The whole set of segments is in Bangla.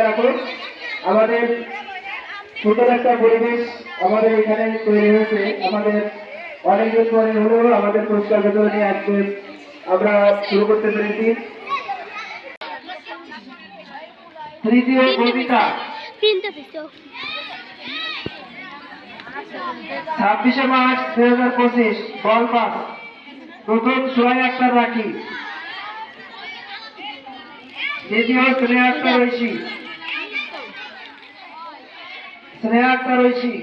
রাখুন। আমাদের সুন্দর একটা পরিবেশ আমাদের এখানে তৈরি হয়েছে। আমাদের অনেকদিন পরে হলেও আমাদের পুরস্কার বিতরণ নিয়ে আজকে আমরা শুরু করতে পেরেছি। তৃতীয় কবিতা 26শে মার্চ 2025 বল পাস। প্রথম সোহাগ আক্তার রাখি, দ্বিতীয় স্নেহা আক্তার ঐশী,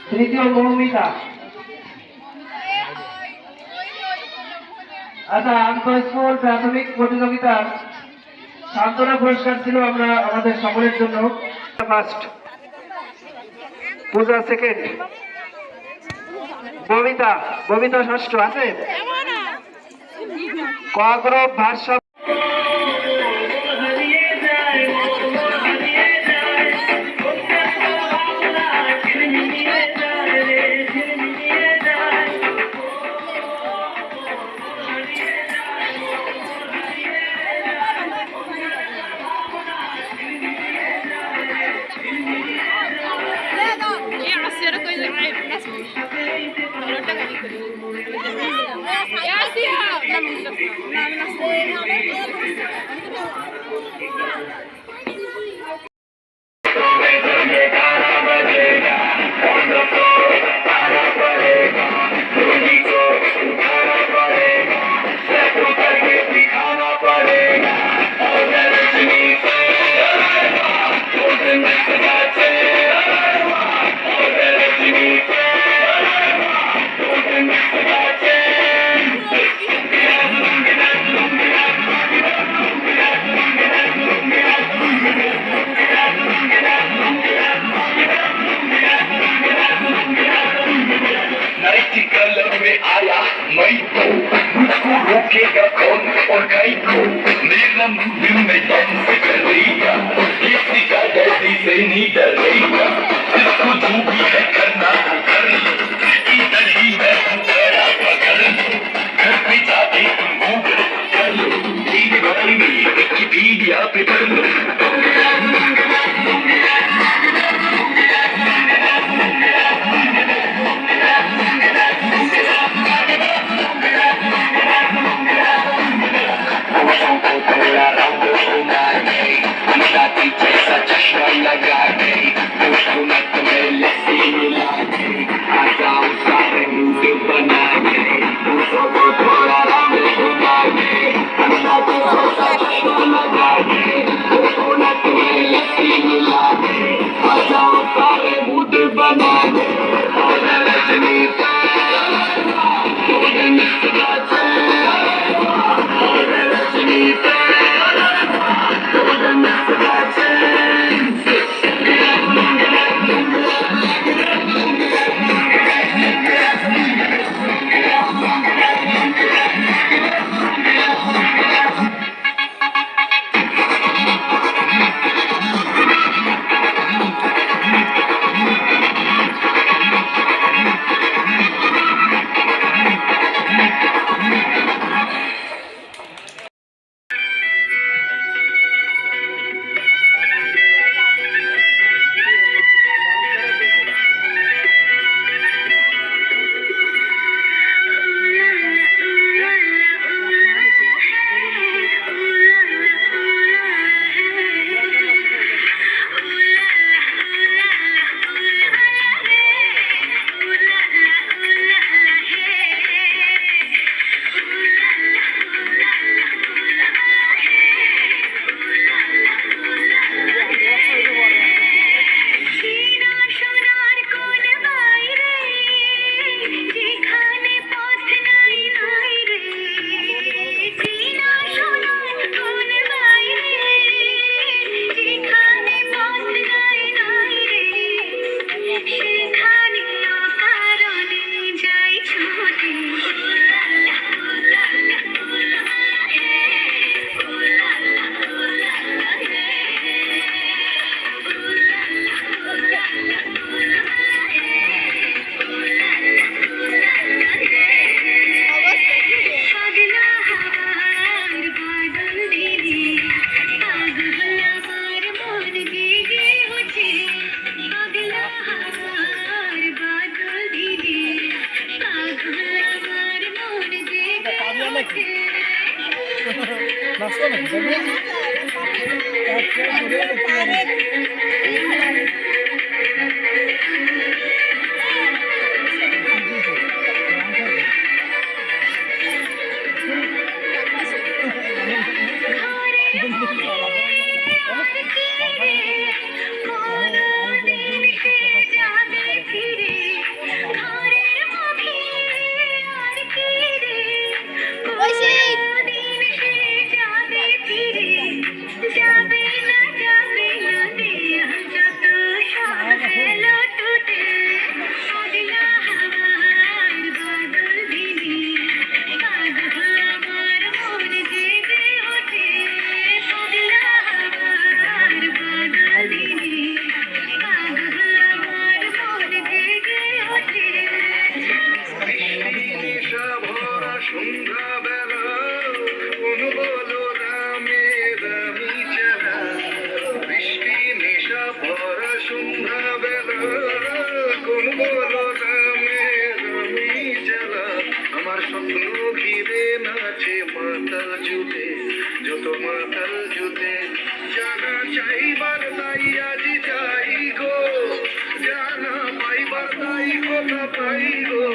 তৃতীয় মৌমিতা। আচ্ছা, আন্তঃস্কুল প্রাথমিক প্রতিযোগিতার সান্ত্বনা পুরস্কার ছিল আমরা আমাদের সকলের জন্য। ফার্স্ট, পূজা সেকেন্ড, ববিতা ষষ্ঠ আছে। ক গ্রুপ ভাষ্য रोकेगा कौन और कहीं को मेरा दिल में दम से डरेगा किसी का डरती से नहीं डरेगा इसको जो भी है करना तो कर इधर ही मैं तेरा पकड़ घर पे जाके तुम गूगल कर लो मेरे बारे में विकिपीडिया पे पढ़ लो जैसा चश्मा लगा गई उसको मैं तुम्हें लस्सी मिला আমার স্বপ্ন ঘিরে নাচে মাতাল জুটে, যত মাতাল জুটে, জানা চাইবার তাই আজি চাই গো, জানা পাইবার তাই কথা পাই গো,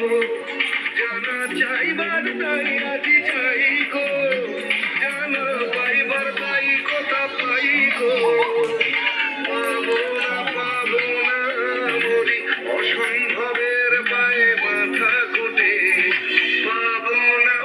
জানা চাইবার তাই আজি চাই গো, জানা পাইবার তাই কথা পাই গো। পাবো না মরি অসম্ভবের পায়ে মাথা কুটে, পাবো না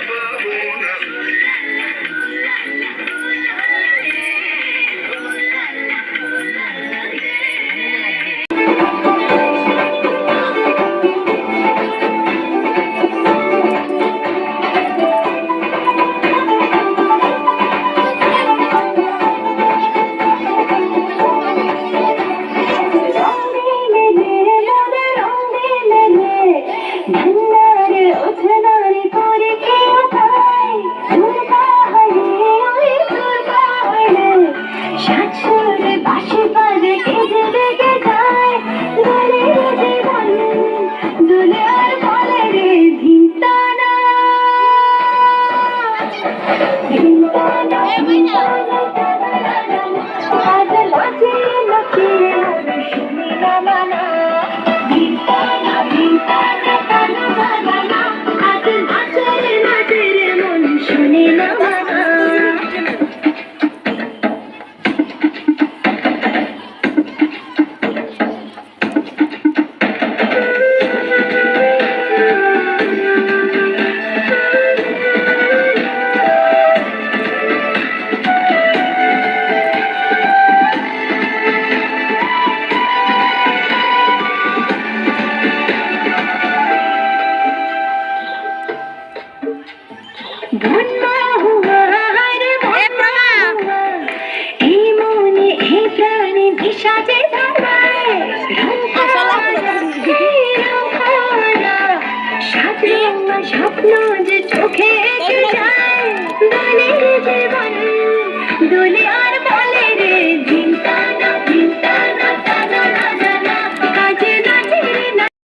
স্বপ্ন যে চোখে যায়